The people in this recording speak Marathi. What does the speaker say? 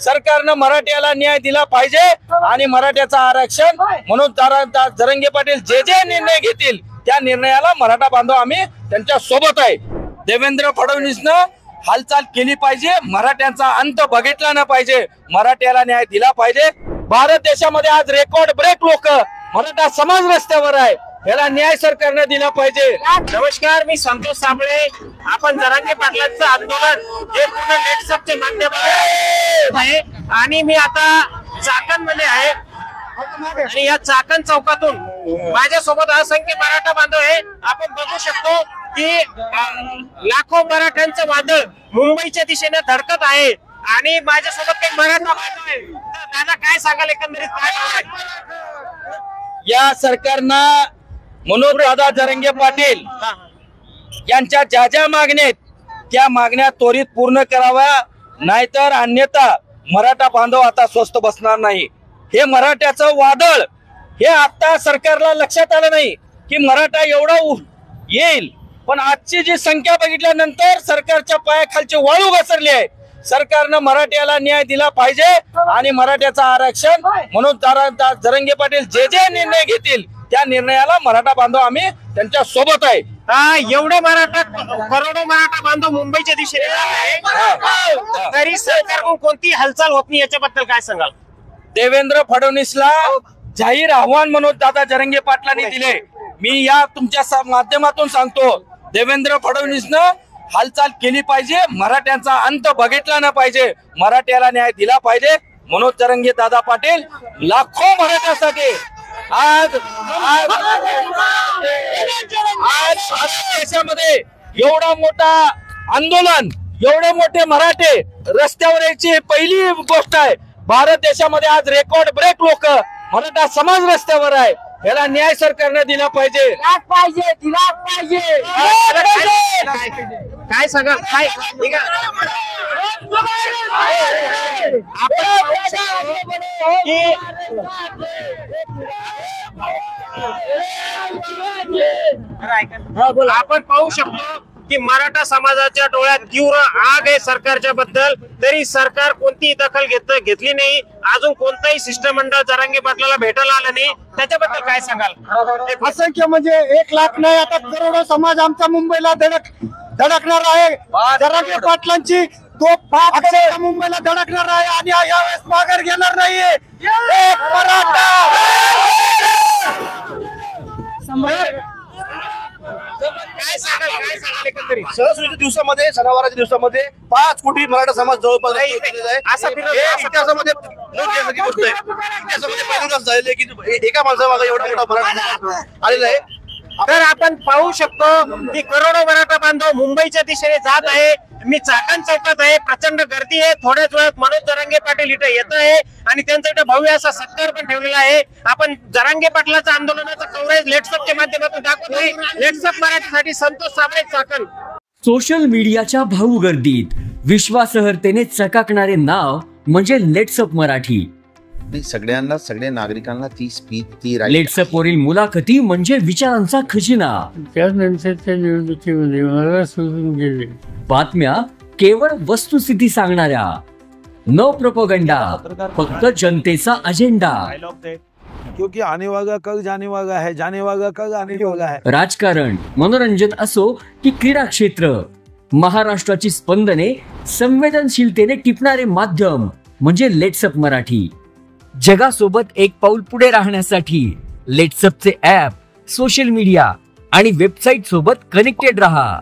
सरकारनं मराठ्याला न्याय दिला पाहिजे आणि मराठ्याचं आरक्षण म्हणून जरांगे पाटील जे जे निर्णय घेतील त्या निर्णयाला मराठा बांधव आम्ही त्यांच्या सोबत आहे। देवेंद्र फडणवीसनं हालचाल केली पाहिजे, मराठ्यांचा अंत बघितला न पाहिजे, मराठ्याला न्याय दिला पाहिजे। भारत देशामध्ये आज रेकॉर्ड ब्रेक लोक मराठा समाज रस्त्यावर आहे, याला न्याय सरकारने दिला पाहिजे। नमस्कार, मी संतोष साबळे। आपण जरांगे पाटलांचं आंदोलन हे पूर्ण नेटसपच्या माध्यमातून आहे आणि मी आता चाकण मध्ये आहे आणि या चाकण चौकातून माझ्यासोबत असंख्य मराठा बांधव आहे। आपण बघू शकतो की लाखो मराठ्यांचं वादळ मुंबईच्या दिशेने धडकत आहे आणि माझ्यासोबत काही मराठा बांधव आहे। दादा काय सांगाल एकंदरीत काय? या सरकारनं मनोज दादा जरांगे पाटील यांच्या ज्या ज्या मागण्या आहेत त्या मागण्या त्वरित पूर्ण कराव्या, नाहीतर अन्यथा मराठा बांधव आता स्वस्थ बसणार नाही। हे मराठ्याचं वादळ हे आता सरकारला लक्षात आलं नाही की मराठा एवढा येईल, पण आजची जी संख्या बघितल्यानंतर सरकारच्या पायाखालची वाळू घसरली आहे। सरकारनं मराठ्याला न्याय दिला पाहिजे आणि मराठ्याचं आरक्षण म्हणून जरांगे पाटील जे जे निर्णय घेतील त्या निर्णयाला मराठा बांधव आम्ही त्यांच्या सोबत आहे। एवढे मराठा करोडो मराठा बांधव मुंबईच्या दिशेने आहे, तरी सरकारकडून कोणती हालचाल होत नाही, याच्याबद्दल काय सांगाल? देवेंद्र फडणवीसला जाहीर आव्हान मनोज दादा जरांगे पाटलांनी दिले। मी या तुमच्या माध्यमातून सांगतो, देवेंद्र फडणवीसनं हालचाल केली पाहिजे, मराठ्यांचा अंत बघितला न पाहिजे, मराठ्याला न्याय दिला पाहिजे। मनोज जरांगे दादा पाटील लाखो मराठ्यासाठी आज देशामध्ये एवढा मोठा आंदोलन, एवढे मोठे मराठे रस्त्यावर यायची पहिली गोष्ट आहे। भारत देशामध्ये आज रेकॉर्ड ब्रेक लोक मराठा समाज रस्त्यावर आहे, याला न्याय सरकारने दिला पाहिजे। दिला पाहिजे काय सांगाल? काय आपण पाहू शकतो की मराठा समाजाच्या डोळ्यात तीव्र आग आहे सरकारच्या बद्दल, तरी सरकार कोणतीही दखल घेतली नाही। अजून कोणताही शिष्टमंडळ जरांगे पाटलाला भेटायला आलं नाही, त्याच्याबद्दल काय सांगाल? असंख्य म्हणजे 1 लाख नाही, आता करोडो समाज आमचा मुंबईला धडकणार आहे। जरांगे पाटलांची तो पाप मुंबईला धडकणार आहे आणि यावेळेस माघार घेणार नाहीये। एक मराठा काय सांगाल एकंदरीत? सणासुदीच्या दिवसामध्ये, सणावाराच्या दिवसामध्ये 5 कोटी मराठा समाज जवळपास इतिहासामध्ये गोष्ट आहे। इतिहासामध्ये पहिल्यांदाच झालेलं आहे की एका माणसामागे एवढा मोठा मराठा आलेला आहे। तर आपण पाहू शकतो की करोडो मराठा बांधव मुंबईच्या दिशेने जात आहे। मी चाकण चौकात आहे, प्रचंड गर्दी आहे। थोड्याच वेळात मनोज जरांगे पाटील इथे येत आहे आणि त्यांचा इथे भव्य असा सत्कार पण ठेवलेला आहे। आपण जरांगे पाटलाचं आंदोलनाचं कव्हरेज लेट्सअपच्या माध्यमातून दाखवत आहे। लेट्सअप मराठीसाठी संतोष साबळे, चाकण। सोशल मीडियाच्या भाऊ गर्दीत विश्वासार्हतेने चकाकणारे नाव म्हणजे लेट्सअप मराठी। सगळ्यांना, सगळ्या नागरिकांना ती स्पीच, ती लेट्सअप वरील मुलाखती म्हणजे विचारांचा खजिना। त्यानंतरच्या निवडणुकीमध्ये मला सोडून गेले। बातम्या केवळ वस्तुस्थिती सांगणाऱ्या, न प्रोपगंडा, फक्त जनतेचा अजेंडा। क्योंकि आने वाला कल जाने वाला है, जाने वाला कल आने वाला है। राजकारण, मनोरंजन असो की क्रीडा क्षेत्र, महाराष्ट्राची स्पंदने संवेदनशीलतेने टिपणारे माध्यम म्हणजे लेट्सअप मराठी। जगासोबत एक पाऊल पुढे राहण्यासाठी लेट्सअपचे ॲप, सोशल मीडिया आणि वेबसाईट सोबत कनेक्टेड रहा।